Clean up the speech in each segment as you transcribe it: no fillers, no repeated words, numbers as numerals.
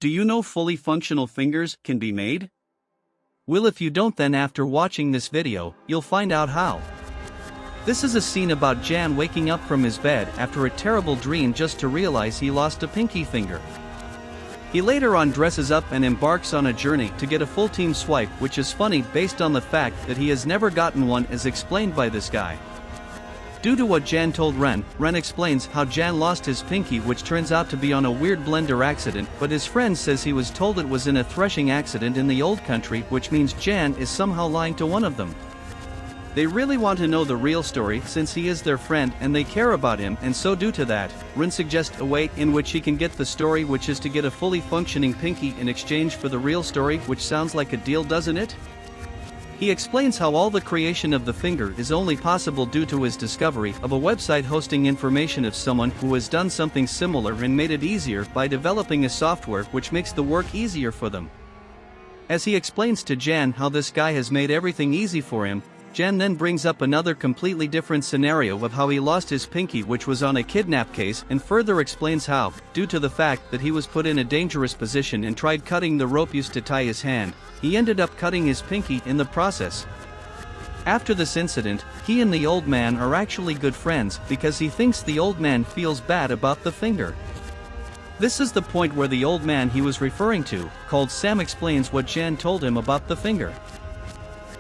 Do you know fully functional fingers can be made? Well, if you don't, then after watching this video, you'll find out how. This is a scene about Jan waking up from his bed after a terrible dream just to realize he lost a pinky finger. He later on dresses up and embarks on a journey to get a full team swipe, which is funny based on the fact that he has never gotten one as explained by this guy. Due to what Jan told Ren explains how Jan lost his pinky, which turns out to be on a weird blender accident, but his friend says he was told it was in a threshing accident in the old country, which means Jan is somehow lying to one of them. They really want to know the real story since he is their friend and they care about him, and so due to that, Ren suggests a way in which he can get the story, which is to get a fully functioning pinky in exchange for the real story, which sounds like a deal, doesn't it? He explains how all the creation of the finger is only possible due to his discovery of a website hosting information of someone who has done something similar and made it easier by developing a software which makes the work easier for them. As he explains to Jan how this guy has made everything easy for him, Jan then brings up another completely different scenario of how he lost his pinky, which was on a kidnap case, and further explains how, due to the fact that he was put in a dangerous position and tried cutting the rope used to tie his hand, he ended up cutting his pinky in the process. After this incident, he and the old man are actually good friends because he thinks the old man feels bad about the finger. This is the point where the old man he was referring to, called Sam, explains what Jan told him about the finger.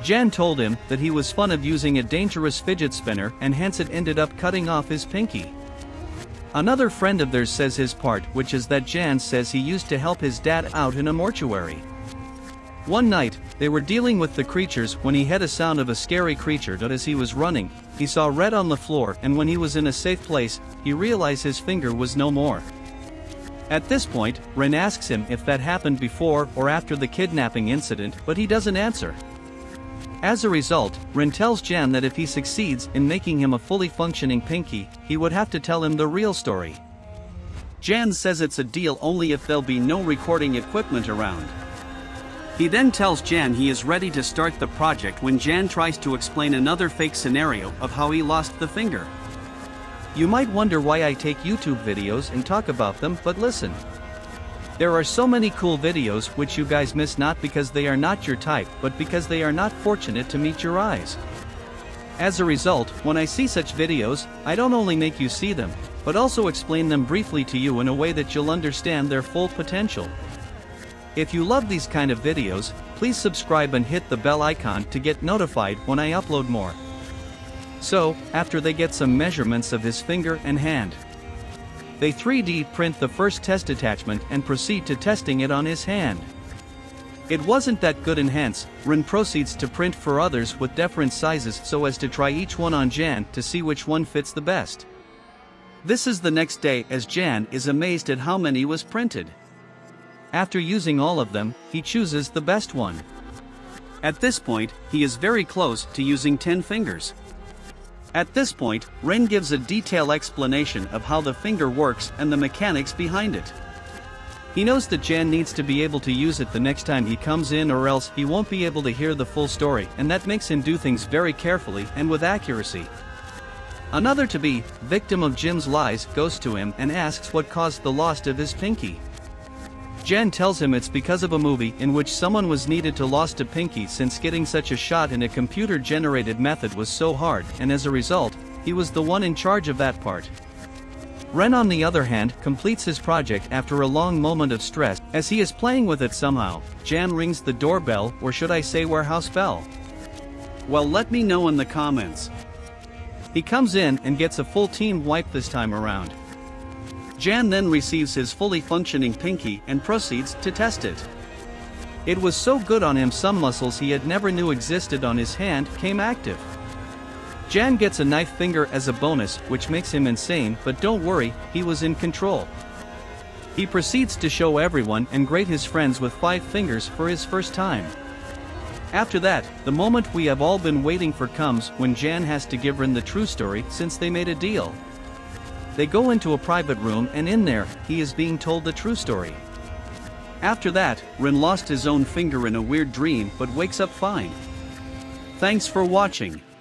Jan told him that he was fond of using a dangerous fidget spinner and hence it ended up cutting off his pinky. Another friend of theirs says his part, which is that Jan says he used to help his dad out in a mortuary. One night, they were dealing with the creatures when he had a sound of a scary creature that as he was running, he saw red on the floor, and when he was in a safe place, he realized his finger was no more. At this point, Ren asks him if that happened before or after the kidnapping incident, but he doesn't answer. As a result, Ren tells Jan that if he succeeds in making him a fully functioning pinky, he would have to tell him the real story. Jan says it's a deal only if there'll be no recording equipment around. He then tells Jan he is ready to start the project when Jan tries to explain another fake scenario of how he lost the finger. You might wonder why I take YouTube videos and talk about them, but listen. There are so many cool videos which you guys miss, not because they are not your type, but because they are not fortunate to meet your eyes. As a result, when I see such videos, I don't only make you see them, but also explain them briefly to you in a way that you'll understand their full potential. If you love these kind of videos, please subscribe and hit the bell icon to get notified when I upload more. So, after they get some measurements of his finger and hand, they 3D print the first test attachment and proceed to testing it on his hand. It wasn't that good, and hence, Ren proceeds to print for others with different sizes so as to try each one on Jan to see which one fits the best. This is the next day as Jan is amazed at how many was printed. After using all of them, he chooses the best one. At this point, he is very close to using 10 fingers. At this point, Ren gives a detailed explanation of how the finger works and the mechanics behind it. He knows that Jan needs to be able to use it the next time he comes in, or else he won't be able to hear the full story, and that makes him do things very carefully and with accuracy. Another to-be victim of Jim's lies goes to him and asks what caused the loss of his pinky. Jan tells him it's because of a movie in which someone was needed to lost a pinky, since getting such a shot in a computer-generated method was so hard, and as a result, he was the one in charge of that part. Ren, on the other hand, completes his project after a long moment of stress. As he is playing with it, somehow, Jan rings the doorbell, or should I say warehouse bell? Well, let me know in the comments. He comes in and gets a full team wipe this time around. Jan then receives his fully functioning pinky and proceeds to test it. It was so good on him, some muscles he had never knew existed on his hand came active. Jan gets a knife finger as a bonus, which makes him insane, but don't worry, he was in control. He proceeds to show everyone and grade his friends with 5 fingers for his first time. After that, the moment we have all been waiting for comes when Jan has to give Ren the true story, since they made a deal. They go into a private room, and in there, he is being told the true story. After that, Ren lost his own finger in a weird dream but wakes up fine. Thanks for watching.